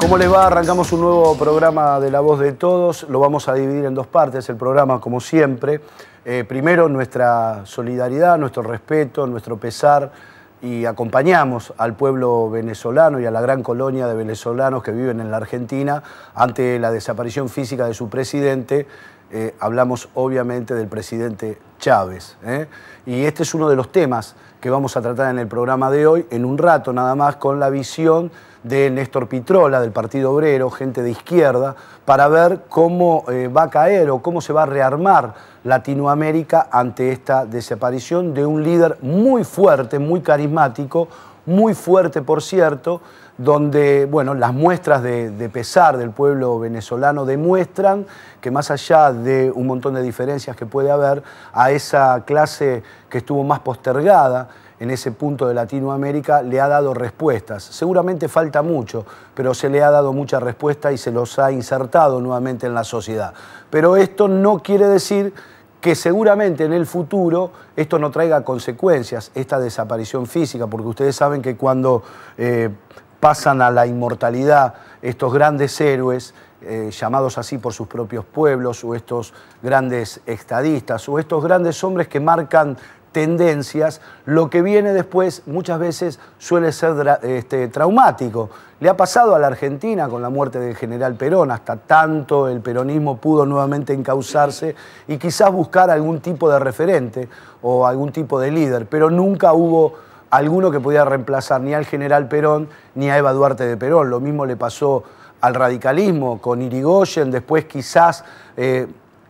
¿Cómo les va? Arrancamos un nuevo programa de La Voz de Todos. Lo vamos a dividir en dos partes, el programa como siempre. Primero nuestra solidaridad, nuestro respeto, nuestro pesar, y acompañamos al pueblo venezolano y a la gran colonia de venezolanos que viven en la Argentina ante la desaparición física de su presidente. Hablamos obviamente del presidente Chávez, y este es uno de los temas que vamos a tratar en el programa de hoy, en un rato nada más, con la visión de Néstor Pitrola, del Partido Obrero, gente de izquierda, para ver cómo va a caer o cómo se va a rearmar Latinoamérica ante esta desaparición de un líder muy fuerte, muy carismático, muy fuerte por cierto, donde bueno, las muestras de pesar del pueblo venezolano demuestran que más allá de un montón de diferencias que puede haber, a esa clase que estuvo más postergada en ese punto de Latinoamérica le ha dado respuestas. Seguramente falta mucho, pero se le ha dado mucha respuesta y se los ha insertado nuevamente en la sociedad. Pero esto no quiere decir que seguramente en el futuro esto no traiga consecuencias, esta desaparición física, porque ustedes saben que cuando pasan a la inmortalidad estos grandes héroes, llamados así por sus propios pueblos, o estos grandes estadistas, o estos grandes hombres que marcan tendencias, lo que viene después muchas veces suele ser traumático. Le ha pasado a la Argentina con la muerte del general Perón, hasta tanto el peronismo pudo nuevamente encauzarse y quizás buscar algún tipo de referente o algún tipo de líder, pero nunca hubo alguno que pudiera reemplazar ni al general Perón ni a Eva Duarte de Perón. Lo mismo le pasó al radicalismo con Irigoyen, después quizás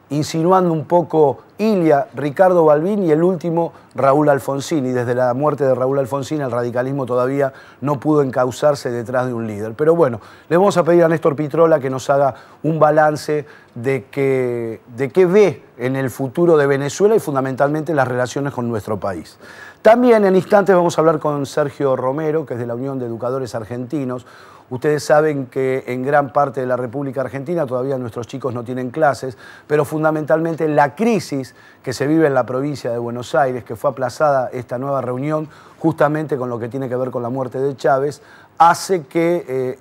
insinuando un poco Ilia, Ricardo Balbín y el último Raúl Alfonsín. Y desde la muerte de Raúl Alfonsín el radicalismo todavía no pudo encauzarse detrás de un líder. Pero bueno, le vamos a pedir a Néstor Pitrola que nos haga un balance de qué ve en el futuro de Venezuela y fundamentalmente las relaciones con nuestro país. También en instantes vamos a hablar con Sergio Romero, que es de la Unión de Educadores Argentinos. Ustedes saben que en gran parte de la República Argentina todavía nuestros chicos no tienen clases, pero fundamentalmente la crisis que se vive en la provincia de Buenos Aires, que fue aplazada esta nueva reunión justamente con lo que tiene que ver con la muerte de Chávez, hace que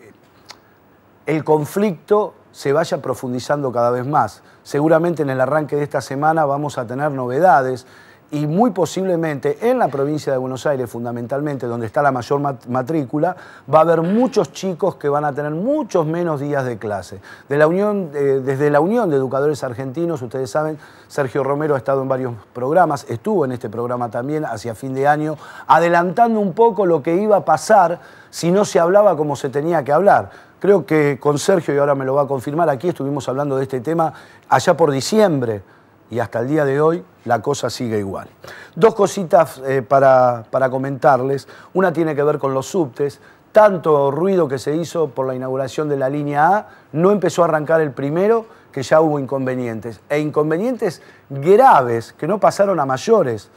el conflicto se vaya profundizando cada vez más. Seguramente en el arranque de esta semana vamos a tener novedades y muy posiblemente en la provincia de Buenos Aires, fundamentalmente, donde está la mayor matrícula, va a haber muchos chicos que van a tener muchos menos días de clase. Desde la Unión de Educadores Argentinos, ustedes saben, Sergio Romero ha estado en varios programas, estuvo en este programa también hacia fin de año, adelantando un poco lo que iba a pasar si no se hablaba como se tenía que hablar. Creo que con Sergio, y ahora me lo va a confirmar, aquí estuvimos hablando de este tema allá por diciembre, y hasta el día de hoy la cosa sigue igual. Dos cositas para comentarles. Una tiene que ver con los subtes. Tanto ruido que se hizo por la inauguración de la línea A, no empezó a arrancar el primero, que ya hubo inconvenientes. E inconvenientes graves, que no pasaron a mayores,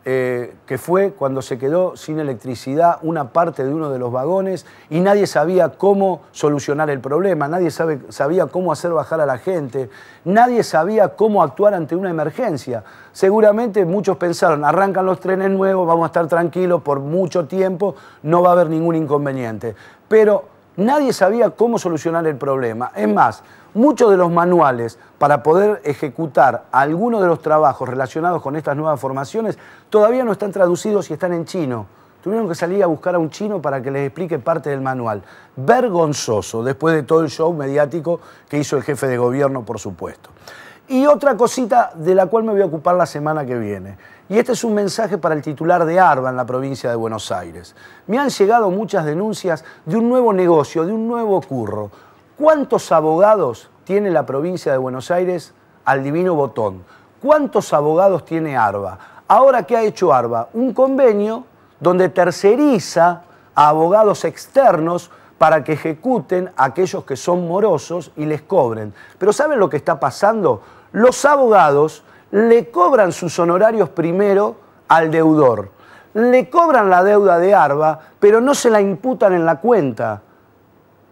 que fue cuando se quedó sin electricidad una parte de uno de los vagones y nadie sabía cómo solucionar el problema, nadie sabía cómo hacer bajar a la gente, nadie sabía cómo actuar ante una emergencia. Seguramente muchos pensaron, arrancan los trenes nuevos, vamos a estar tranquilos por mucho tiempo, no va a haber ningún inconveniente. Pero nadie sabía cómo solucionar el problema. Es más, muchos de los manuales para poder ejecutar algunos de los trabajos relacionados con estas nuevas formaciones todavía no están traducidos y están en chino. Tuvieron que salir a buscar a un chino para que les explique parte del manual. Vergonzoso, después de todo el show mediático que hizo el jefe de gobierno, por supuesto. Y otra cosita de la cual me voy a ocupar la semana que viene. Y este es un mensaje para el titular de ARBA en la provincia de Buenos Aires. Me han llegado muchas denuncias de un nuevo negocio, de un nuevo curro. ¿Cuántos abogados tiene la provincia de Buenos Aires al divino botón? ¿Cuántos abogados tiene ARBA? Ahora, ¿qué ha hecho ARBA? Un convenio donde terceriza a abogados externos para que ejecuten a aquellos que son morosos y les cobren. Pero ¿saben lo que está pasando? Los abogados le cobran sus honorarios primero al deudor. Le cobran la deuda de ARBA, pero no se la imputan en la cuenta.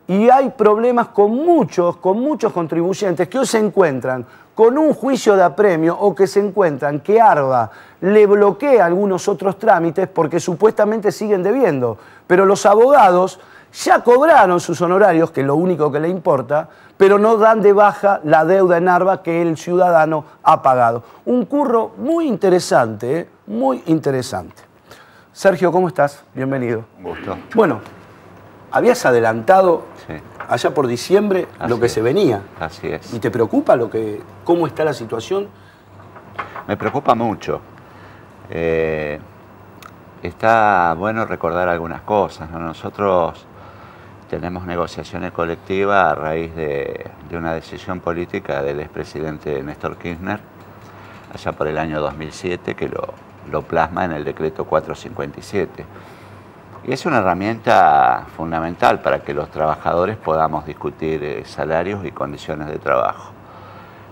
Y hay problemas con muchos contribuyentes que hoy se encuentran con un juicio de apremio o que se encuentran que ARBA le bloquea algunos otros trámites porque supuestamente siguen debiendo. Pero los abogados ya cobraron sus honorarios, que es lo único que le importa, pero no dan de baja la deuda en ARBA que el ciudadano ha pagado. Un curro muy interesante, ¿eh? Muy interesante. Sergio, ¿cómo estás? Bienvenido. Un gusto. Bueno, habías adelantado Sí. allá por diciembre Así lo que es. se venía. Así es. ¿Y te preocupa cómo está la situación? Me preocupa mucho. Está bueno recordar algunas cosas, ¿no? Nosotros tenemos negociaciones colectivas a raíz de una decisión política del expresidente Néstor Kirchner, allá por el año 2007, que lo plasma en el decreto 457. Y es una herramienta fundamental para que los trabajadores podamos discutir salarios y condiciones de trabajo.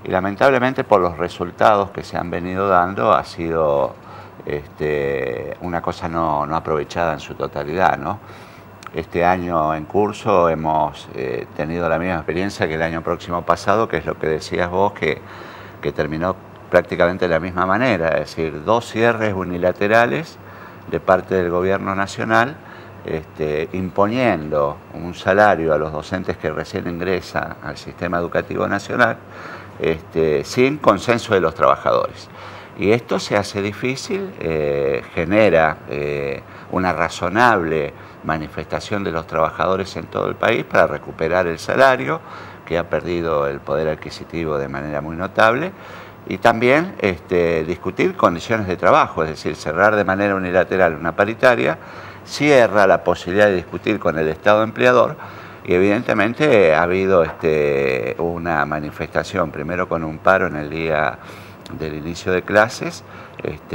Y lamentablemente por los resultados que se han venido dando ha sido una cosa no aprovechada en su totalidad, ¿no? Este año en curso hemos tenido la misma experiencia que el año próximo pasado, que es lo que decías vos, que terminó prácticamente de la misma manera, es decir, 2 cierres unilaterales de parte del gobierno nacional, imponiendo un salario a los docentes que recién ingresan al sistema educativo nacional, sin consenso de los trabajadores. Y esto se hace difícil, genera una razonable manifestación de los trabajadores en todo el país para recuperar el salario, que ha perdido el poder adquisitivo de manera muy notable, y también discutir condiciones de trabajo, es decir, cerrar de manera unilateral una paritaria, cierra la posibilidad de discutir con el Estado empleador, y evidentemente ha habido una manifestación, primero con un paro en el día del inicio de clases,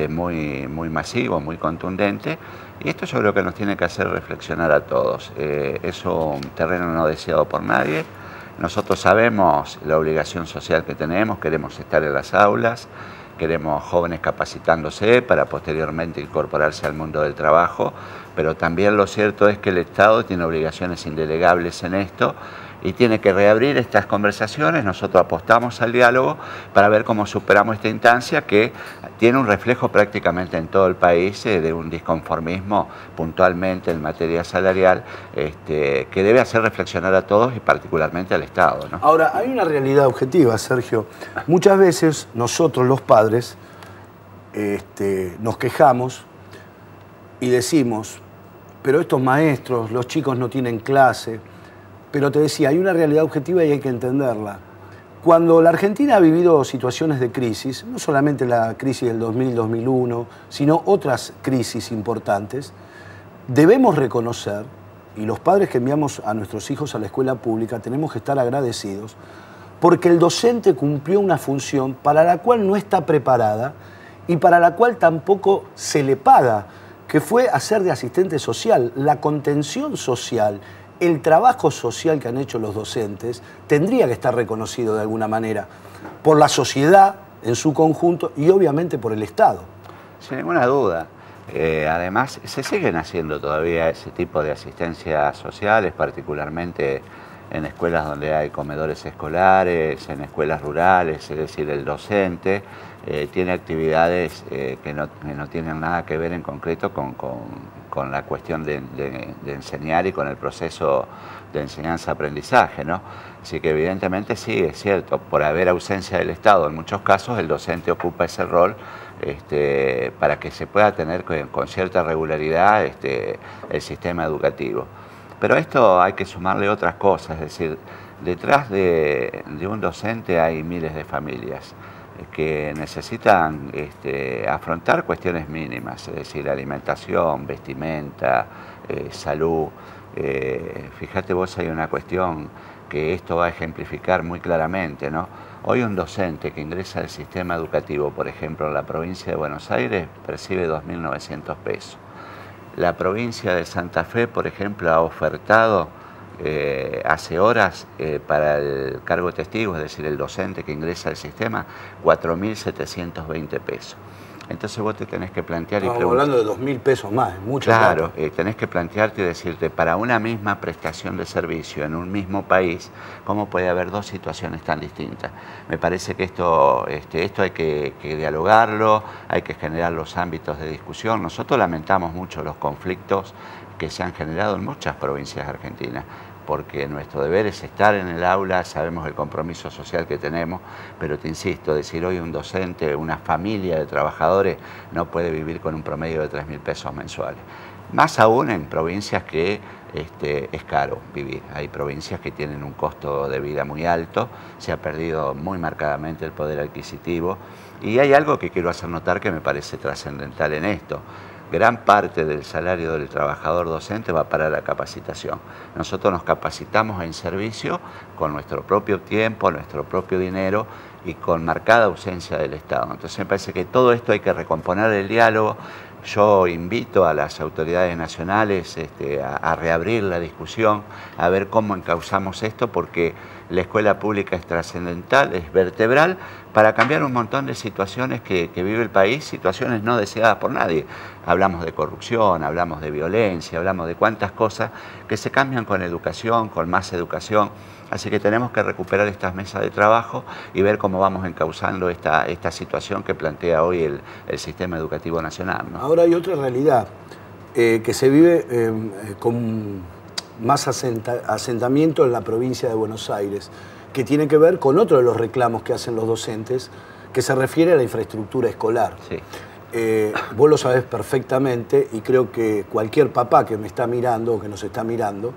muy masivo, muy contundente, y esto yo creo que nos tiene que hacer reflexionar a todos. Es un terreno no deseado por nadie. Nosotros sabemos la obligación social que tenemos, queremos estar en las aulas, queremos jóvenes capacitándose para posteriormente incorporarse al mundo del trabajo, pero también lo cierto es que el Estado tiene obligaciones indelegables en esto y tiene que reabrir estas conversaciones. Nosotros apostamos al diálogo para ver cómo superamos esta instancia que tiene un reflejo prácticamente en todo el país de un disconformismo puntualmente en materia salarial que debe hacer reflexionar a todos y particularmente al Estado, ¿no? Ahora, hay una realidad objetiva, Sergio. Muchas veces nosotros los padres nos quejamos y decimos, pero estos maestros, los chicos no tienen clase. Pero te decía, hay una realidad objetiva y hay que entenderla. Cuando la Argentina ha vivido situaciones de crisis, no solamente la crisis del 2000-2001, sino otras crisis importantes, debemos reconocer, y los padres que enviamos a nuestros hijos a la escuela pública tenemos que estar agradecidos, porque el docente cumplió una función para la cual no está preparada y para la cual tampoco se le paga, que fue hacer de asistente social, la contención social. El trabajo social que han hecho los docentes tendría que estar reconocido de alguna manera por la sociedad en su conjunto y obviamente por el Estado. Sin ninguna duda. Además, se siguen haciendo todavía ese tipo de asistencias sociales, particularmente en escuelas donde hay comedores escolares, en escuelas rurales, es decir, el docente tiene actividades que no tienen nada que ver en concreto con la cuestión de enseñar y con el proceso de enseñanza-aprendizaje, ¿no? Así que evidentemente sí, es cierto, por haber ausencia del Estado en muchos casos el docente ocupa ese rol para que se pueda tener con cierta regularidad el sistema educativo. Pero a esto hay que sumarle otras cosas, es decir, detrás de un docente hay miles de familias que necesitan afrontar cuestiones mínimas, es decir, alimentación, vestimenta, salud. Fíjate vos, hay una cuestión que esto va a ejemplificar muy claramente, ¿no? Hoy un docente que ingresa al sistema educativo, por ejemplo, en la provincia de Buenos Aires, percibe 2.900 pesos. La provincia de Santa Fe, por ejemplo, ha ofertado hace horas para el cargo de testigo, es decir, el docente que ingresa al sistema, 4.720 pesos. Entonces vos te tenés que plantear Estamos hablando de 2.000 pesos más, mucho. Claro, tenés que plantearte y decirte, para una misma prestación de servicio en un mismo país, ¿cómo puede haber dos situaciones tan distintas? Me parece que esto hay que dialogarlo, hay que generar los ámbitos de discusión. Nosotros lamentamos mucho los conflictos que se han generado en muchas provincias argentinas, porque nuestro deber es estar en el aula, sabemos el compromiso social que tenemos, pero te insisto, decir hoy un docente, una familia de trabajadores no puede vivir con un promedio de 3.000 pesos mensuales. Más aún en provincias que es caro vivir. Hay provincias que tienen un costo de vida muy alto, se ha perdido muy marcadamente el poder adquisitivo y hay algo que quiero hacer notar que me parece trascendental en esto. Gran parte del salario del trabajador docente va para la capacitación. Nosotros nos capacitamos en servicio con nuestro propio tiempo, nuestro propio dinero y con marcada ausencia del Estado. Entonces me parece que todo esto hay que recomponer el diálogo. Yo invito a las autoridades nacionales a reabrir la discusión, a ver cómo encauzamos esto, porque la escuela pública es trascendental, es vertebral, para cambiar un montón de situaciones que vive el país, situaciones no deseadas por nadie. Hablamos de corrupción, hablamos de violencia, hablamos de cuántas cosas que se cambian con educación, con más educación. Así que tenemos que recuperar estas mesas de trabajo y ver cómo vamos encauzando esta situación que plantea hoy el sistema educativo nacional, ¿no? Ahora hay otra realidad que se vive con más asentamiento en la provincia de Buenos Aires, que tiene que ver con otro de los reclamos que hacen los docentes, que se refiere a la infraestructura escolar. Sí. Vos lo sabés perfectamente y creo que cualquier papá que me está mirando o que nos está mirando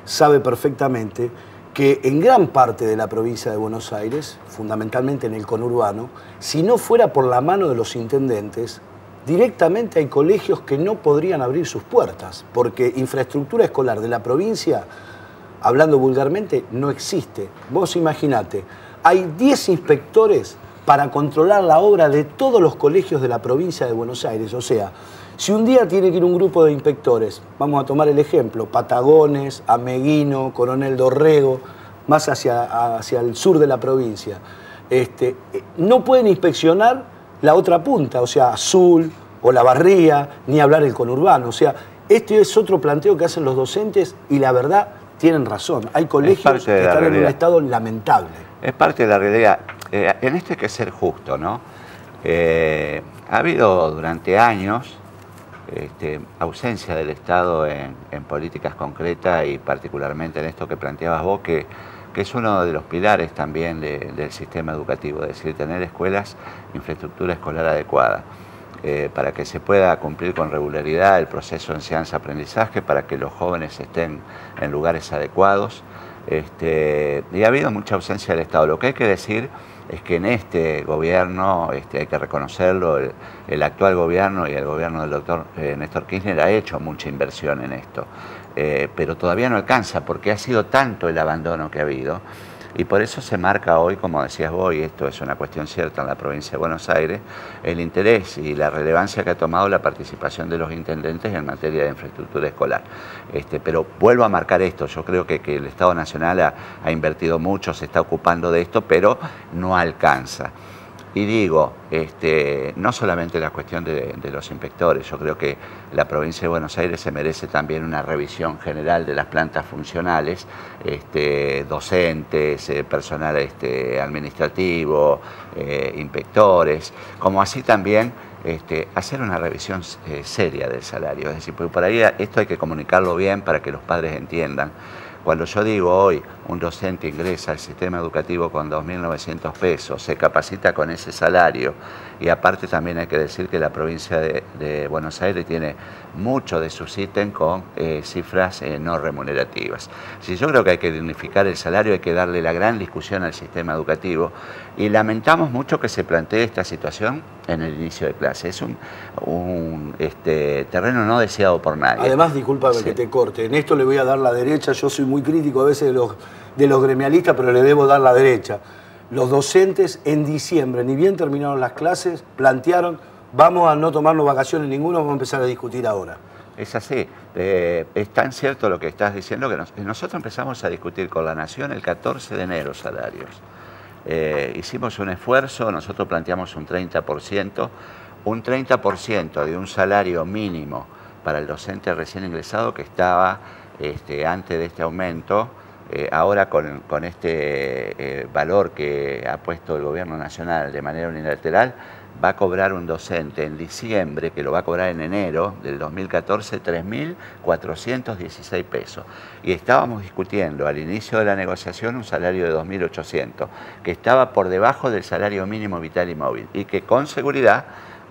sabe perfectamente que en gran parte de la provincia de Buenos Aires, fundamentalmente en el conurbano, si no fuera por la mano de los intendentes, directamente hay colegios que no podrían abrir sus puertas, porque infraestructura escolar de la provincia, hablando vulgarmente, no existe. Vos imaginate, hay 10 inspectores para controlar la obra de todos los colegios de la provincia de Buenos Aires. O sea, si un día tiene que ir un grupo de inspectores, vamos a tomar el ejemplo, Patagones, Ameguino, Coronel Dorrego, más hacia el sur de la provincia, no pueden inspeccionar la otra punta, o sea, Azul o La Barría, ni hablar el conurbano. O sea, este es otro planteo que hacen los docentes y la verdad tienen razón. Hay colegios que están en un estado lamentable. Es parte de la realidad. En esto hay que ser justo, ¿no? Ha habido durante años ausencia del Estado en políticas concretas y particularmente en esto que planteabas vos, que es uno de los pilares también del sistema educativo, es decir, tener escuelas, infraestructura escolar adecuada, para que se pueda cumplir con regularidad el proceso de enseñanza-aprendizaje, para que los jóvenes estén en lugares adecuados. Y ha habido mucha ausencia del Estado. Lo que hay que decir es que en este gobierno, hay que reconocerlo, el actual gobierno y el gobierno del doctor Néstor Kirchner ha hecho mucha inversión en esto, pero todavía no alcanza porque ha sido tanto el abandono que ha habido y por eso se marca hoy, como decías vos, y esto es una cuestión cierta en la provincia de Buenos Aires, el interés y la relevancia que ha tomado la participación de los intendentes en materia de infraestructura escolar. Pero vuelvo a marcar esto, yo creo que el Estado Nacional ha invertido mucho, se está ocupando de esto, pero no alcanza. Y digo, no solamente la cuestión de los inspectores, yo creo que la provincia de Buenos Aires se merece también una revisión general de las plantas funcionales, docentes, personal administrativo, inspectores, como así también hacer una revisión seria del salario. Es decir, porque por ahí esto hay que comunicarlo bien para que los padres entiendan. Cuando yo digo hoy, un docente ingresa al sistema educativo con 2.900 pesos, se capacita con ese salario y aparte también hay que decir que la provincia de Buenos Aires tiene muchos de sus ítems con cifras no remunerativas. Si yo creo que hay que dignificar el salario, hay que darle la gran discusión al sistema educativo y lamentamos mucho que se plantee esta situación en el inicio de clase. Es un terreno no deseado por nadie. Además, discúlpame que te corte, en esto le voy a dar la derecha, yo soy muy crítico a veces de los gremialistas, pero le debo dar la derecha. Los docentes en diciembre, ni bien terminaron las clases, plantearon, vamos a no tomarnos vacaciones ninguno, vamos a empezar a discutir ahora. Es así, es tan cierto lo que estás diciendo que nosotros empezamos a discutir con la Nación el 14 de enero salarios. Hicimos un esfuerzo, nosotros planteamos un 30%, un 30% de un salario mínimo para el docente recién ingresado que estaba antes de este aumento. Ahora con este valor que ha puesto el gobierno nacional de manera unilateral, va a cobrar un docente en diciembre, que lo va a cobrar en enero del 2014, 3.416 pesos. Y estábamos discutiendo al inicio de la negociación un salario de 2.800, que estaba por debajo del salario mínimo vital y móvil, y que con seguridad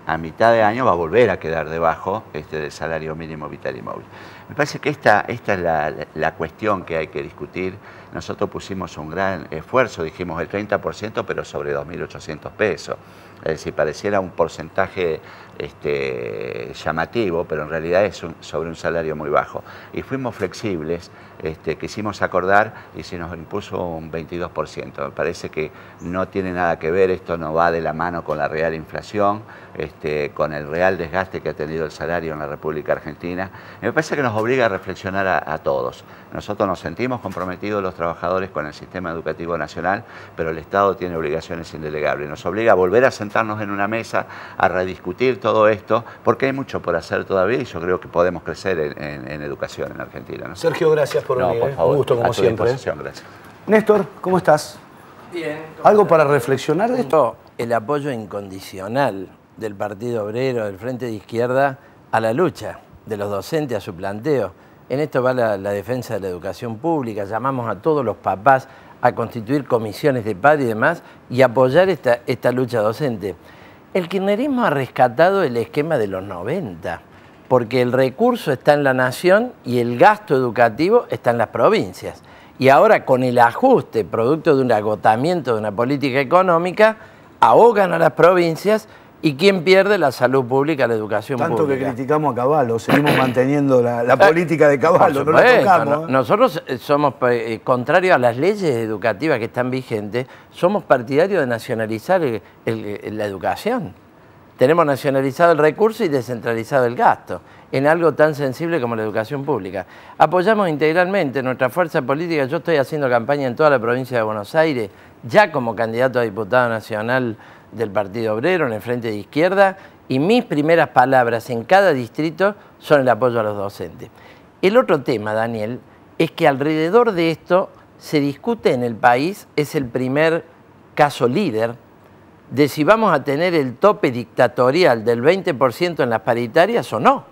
a mitad de año va a volver a quedar debajo del salario mínimo vital y móvil. Me parece que esta es la cuestión que hay que discutir. Nosotros pusimos un gran esfuerzo, dijimos el 30%, pero sobre 2.800 pesos. Es decir, pareciera un porcentaje llamativo, pero en realidad es sobre un salario muy bajo. Y fuimos flexibles, quisimos acordar y se nos impuso un 22%. Me parece que no tiene nada que ver, esto no va de la mano con la real inflación, con el real desgaste que ha tenido el salario en la República Argentina. Me parece que nos obliga a reflexionar a todos. Nosotros nos sentimos comprometidos los trabajadores con el sistema educativo nacional, pero el Estado tiene obligaciones indelegables. Nos obliga a volver a sentarnos en una mesa, a rediscutir todo esto, porque hay mucho por hacer todavía y yo creo que podemos crecer en educación en Argentina, ¿no? Sergio, gracias por venir. Por favor, un gusto como siempre. Gracias. Néstor, ¿cómo estás? Bien. ¿Algo para reflexionar de esto? El apoyo incondicional del Partido Obrero, del Frente de Izquierda, a la lucha de los docentes, a su planteo. En esto va la defensa de la educación pública. Llamamos a todos los papás a constituir comisiones de padres y demás y apoyar esta lucha docente. El kirchnerismo ha rescatado el esquema de los 90, porque el recurso está en la nación y el gasto educativo está en las provincias. Y ahora con el ajuste, producto de un agotamiento de una política económica, ahogan a las provincias. ¿Y quién pierde? La salud pública, la educación pública. Tanto que criticamos a Cavallo, seguimos manteniendo la política de Cavallo, no la tocamos. Nosotros somos contrarios a las leyes educativas que están vigentes, somos partidarios de nacionalizar la educación. Tenemos nacionalizado el recurso y descentralizado el gasto en algo tan sensible como la educación pública. Apoyamos integralmente nuestra fuerza política. Yo estoy haciendo campaña en toda la provincia de Buenos Aires, ya como candidato a diputado nacional del Partido Obrero en el Frente de Izquierda, y mis primeras palabras en cada distrito son el apoyo a los docentes. El otro tema, Daniel, es que alrededor de esto se discute en el país, es el primer caso líder, de si vamos a tener el tope dictatorial del 20% en las paritarias o no.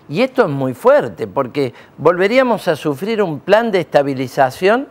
Y esto es muy fuerte, porque volveríamos a sufrir un plan de estabilización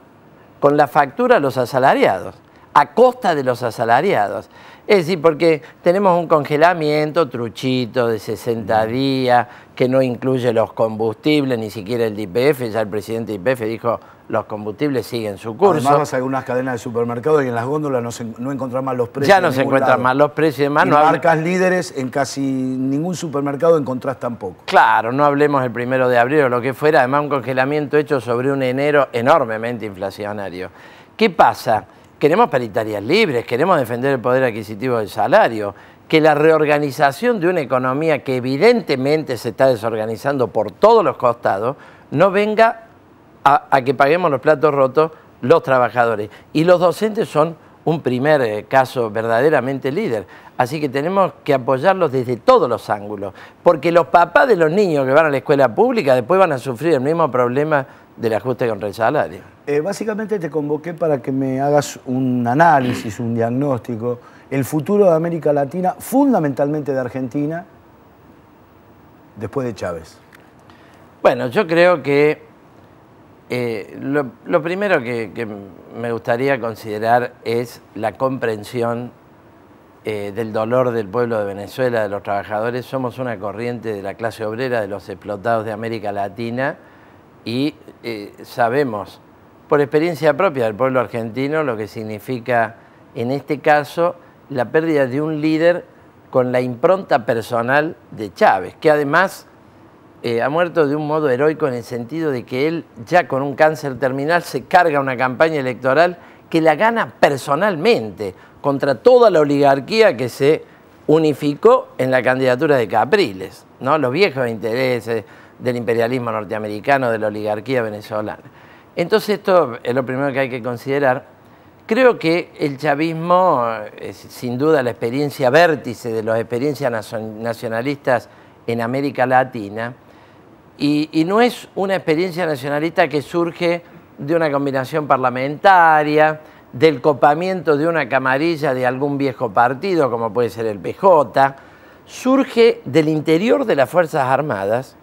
con la factura a los asalariados, a costa de los asalariados. Es decir, porque tenemos un congelamiento truchito de 60 días, que no incluye los combustibles, ni siquiera el YPF. Ya el presidente de YPF dijo, los combustibles siguen su curso. Además vas a algunas cadenas de supermercados y en las góndolas no encontrás más los precios. Ya no se encuentran más los precios y demás. Y marcas líderes en casi ningún supermercado encontrás tampoco. Claro, no hablemos el 1 de abril o lo que fuera. Además, un congelamiento hecho sobre un enero enormemente inflacionario. ¿Qué pasa? Queremos paritarias libres, queremos defender el poder adquisitivo del salario, que la reorganización de una economía que evidentemente se está desorganizando por todos los costados, no venga a que paguemos los platos rotos los trabajadores. Y los docentes son un primer caso verdaderamente líder. Así que tenemos que apoyarlos desde todos los ángulos, porque los papás de los niños que van a la escuela pública después van a sufrir el mismo problema del ajuste contra el salario. Básicamente te convoqué para que me hagas un análisis, un diagnóstico, el futuro de América Latina, fundamentalmente de Argentina, después de Chávez. Bueno, yo creo que lo primero que me gustaría considerar es la comprensión del dolor del pueblo de Venezuela, de los trabajadores. Somos una corriente de la clase obrera, de los explotados de América Latina, y sabemos por experiencia propia del pueblo argentino lo que significa en este caso la pérdida de un líder con la impronta personal de Chávez, que además ha muerto de un modo heroico en el sentido de que él ya con un cáncer terminal se carga una campaña electoral que la gana personalmente contra toda la oligarquía que se unificó en la candidatura de Capriles, ¿no? Los viejos intereses del imperialismo norteamericano, de la oligarquía venezolana. Entonces esto es lo primero que hay que considerar, Creo que el chavismo es sin duda la experiencia vértice de las experiencias nacionalistas en América Latina y no es una experiencia nacionalista que surge de una combinación parlamentaria, del copamiento de una camarilla de algún viejo partido como puede ser el PJ, surge del interior de las Fuerzas Armadas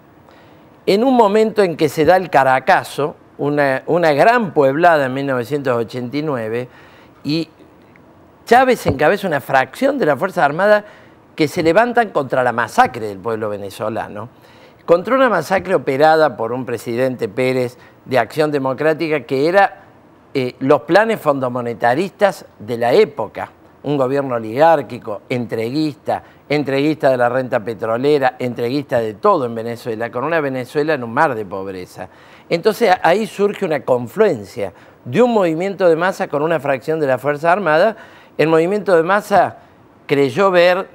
en un momento en que se da el Caracazo, una gran pueblada en 1989, y Chávez encabeza una fracción de las Fuerzas Armadas que se levantan contra la masacre del pueblo venezolano, contra una masacre operada por un presidente Pérez de Acción Democrática que era los planes fondomonetaristas de la época, un gobierno oligárquico, entreguista de la renta petrolera, entreguista de todo en Venezuela, con una Venezuela en un mar de pobreza. Entonces ahí surge una confluencia de un movimiento de masa con una fracción de la Fuerza Armada. El movimiento de masa creyó ver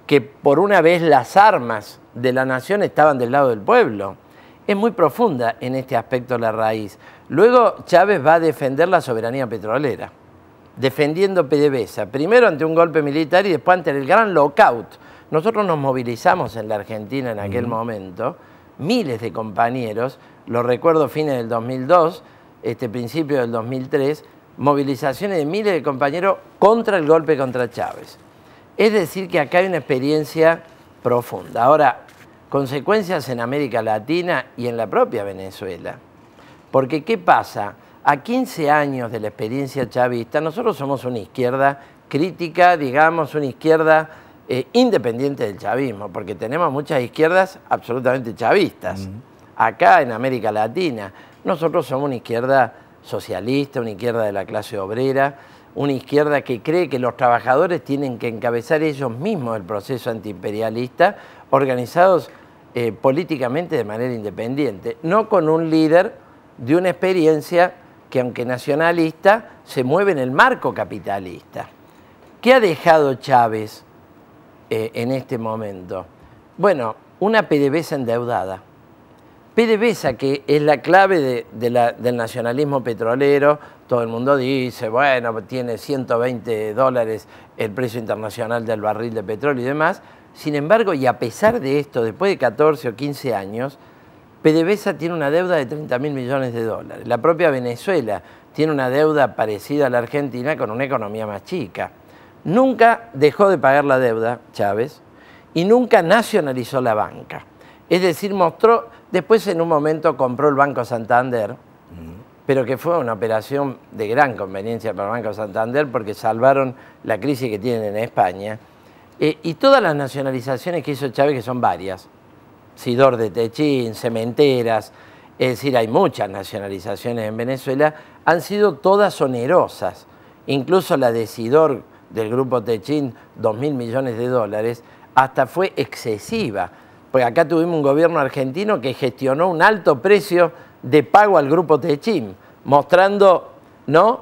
que por una vez las armas de la nación estaban del lado del pueblo. Es muy profunda en este aspecto la raíz. Luego Chávez va a defender la soberanía petrolera, defendiendo PDVSA, primero ante un golpe militar y después ante el gran lockout. Nosotros nos movilizamos en la Argentina en aquel momento, miles de compañeros, lo recuerdo fines del 2002, principio del 2003, movilizaciones de miles de compañeros contra el golpe contra Chávez. Es decir, que acá hay una experiencia profunda. Ahora, consecuencias en América Latina y en la propia Venezuela. Porque, ¿qué pasa? A 15 años de la experiencia chavista, nosotros somos una izquierda crítica, digamos, una izquierda independiente del chavismo, porque tenemos muchas izquierdas absolutamente chavistas. Acá en América Latina, nosotros somos una izquierda socialista, una izquierda de la clase obrera, una izquierda que cree que los trabajadores tienen que encabezar ellos mismos el proceso antiimperialista, organizados políticamente de manera independiente, no con un líder de una experiencia que, aunque nacionalista, se mueve en el marco capitalista. ¿Qué ha dejado Chávez en este momento? Bueno, una PDVSA endeudada. PDVSA, que es la clave del nacionalismo petrolero. Todo el mundo dice, bueno, tiene $120 el precio internacional del barril de petróleo y demás. Sin embargo, y a pesar de esto, después de 14 o 15 años, PDVSA tiene una deuda de $30.000 millones. La propia Venezuela tiene una deuda parecida a la Argentina con una economía más chica. Nunca dejó de pagar la deuda, Chávez, y nunca nacionalizó la banca. Es decir, mostró, después en un momento compró el Banco Santander, pero que fue una operación de gran conveniencia para el Banco Santander porque salvaron la crisis que tienen en España. Y todas las nacionalizaciones que hizo Chávez, que son varias, Sidor de Techín, cementeras, es decir, hay muchas nacionalizaciones en Venezuela, han sido todas onerosas. Incluso la de Sidor del grupo Techín, $2.000 millones, hasta fue excesiva. Porque acá tuvimos un gobierno argentino que gestionó un alto precio de pago al grupo Techín, mostrando, ¿no?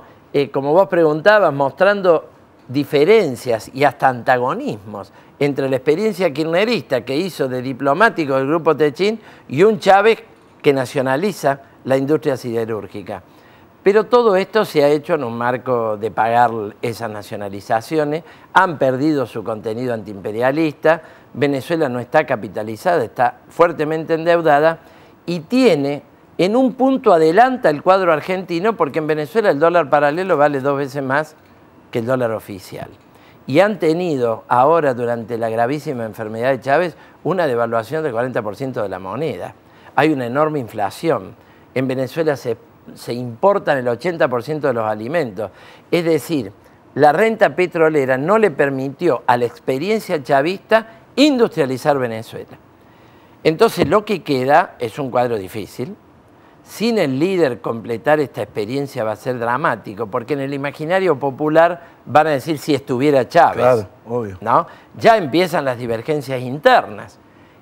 Como vos preguntabas, mostrando diferencias y hasta antagonismos entre la experiencia kirchnerista que hizo de diplomático del grupo Techín y un Chávez que nacionaliza la industria siderúrgica. Pero todo esto se ha hecho en un marco de pagar esas nacionalizaciones, han perdido su contenido antiimperialista, Venezuela no está capitalizada, está fuertemente endeudada y tiene en un punto adelanta el cuadro argentino porque en Venezuela el dólar paralelo vale 2 veces más que el dólar oficial. Y han tenido ahora, durante la gravísima enfermedad de Chávez, una devaluación del 40% de la moneda. Hay una enorme inflación. En Venezuela se importan el 80% de los alimentos. Es decir, la renta petrolera no le permitió a la experiencia chavista industrializar Venezuela. Entonces lo que queda es un cuadro difícil. Sin el líder completar esta experiencia va a ser dramático, porque en el imaginario popular van a decir si estuviera Chávez. Claro, obvio. ¿No? Ya empiezan las divergencias internas.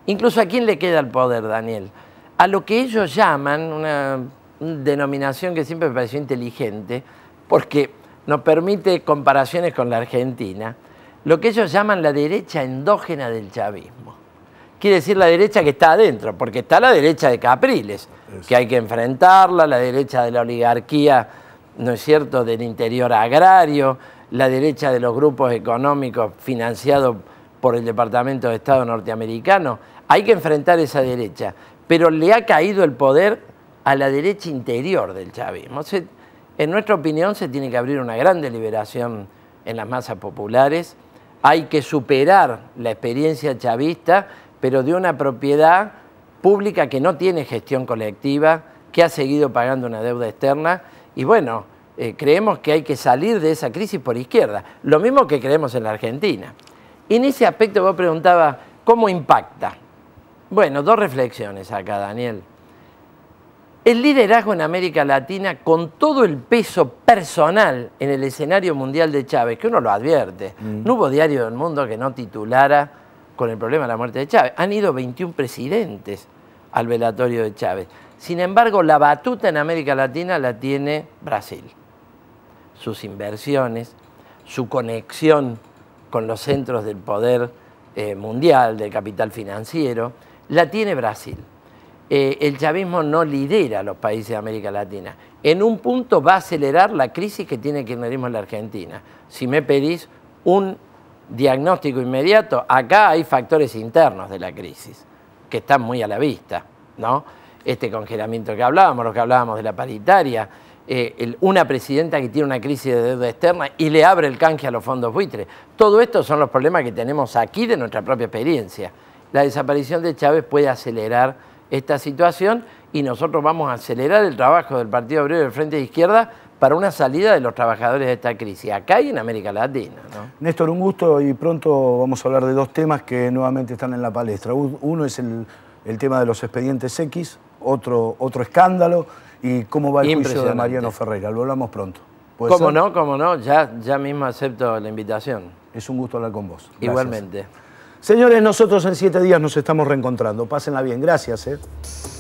Incluso ¿a quién le queda el poder, Daniel? A lo que ellos llaman, una denominación que siempre me pareció inteligente, porque nos permite comparaciones con la Argentina, lo que ellos llaman la derecha endógena del chavismo. Quiere decir la derecha que está adentro, porque está la derecha de Capriles, que hay que enfrentarla, la derecha de la oligarquía ¿no es cierto?, del interior agrario, la derecha de los grupos económicos financiados por el Departamento de Estado norteamericano. Hay que enfrentar esa derecha, pero le ha caído el poder a la derecha interior del chavismo. En nuestra opinión se tiene que abrir una gran deliberación en las masas populares. Hay que superar la experiencia chavista, pero de una propiedad pública que no tiene gestión colectiva, que ha seguido pagando una deuda externa. Y bueno, creemos que hay que salir de esa crisis por izquierda. Lo mismo que creemos en la Argentina. En ese aspecto vos preguntabas, ¿cómo impacta? Bueno, dos reflexiones acá, Daniel. El liderazgo en América Latina, con todo el peso personal en el escenario mundial de Chávez, que uno lo advierte, no hubo diario del mundo que no titulara con el problema de la muerte de Chávez. Han ido 21 presidentes al velatorio de Chávez. Sin embargo, la batuta en América Latina la tiene Brasil. Sus inversiones, su conexión con los centros del poder mundial, del capital financiero, la tiene Brasil. El chavismo no lidera a los países de América Latina. En un punto va a acelerar la crisis que tiene el kirchnerismo en la Argentina. Si me pedís un diagnóstico inmediato, acá hay factores internos de la crisis que están muy a la vista, ¿no? Este congelamiento que hablábamos, lo que hablábamos de la paritaria, una presidenta que tiene una crisis de deuda externa y le abre el canje a los fondos buitres. Todo esto son los problemas que tenemos aquí de nuestra propia experiencia. La desaparición de Chávez puede acelerar esta situación y nosotros vamos a acelerar el trabajo del Partido Obrero y del Frente de Izquierda para una salida de los trabajadores de esta crisis, acá y en América Latina, ¿no? Néstor, un gusto, y pronto vamos a hablar de dos temas que nuevamente están en la palestra. Uno es el tema de los expedientes X, otro escándalo, y cómo va el juicio de Mariano Ferreira. Lo hablamos pronto. ¿Cómo no? ¿Cómo no? Ya mismo acepto la invitación. Es un gusto hablar con vos. Gracias. Igualmente. Señores, nosotros en 7 días nos estamos reencontrando. Pásenla bien. Gracias.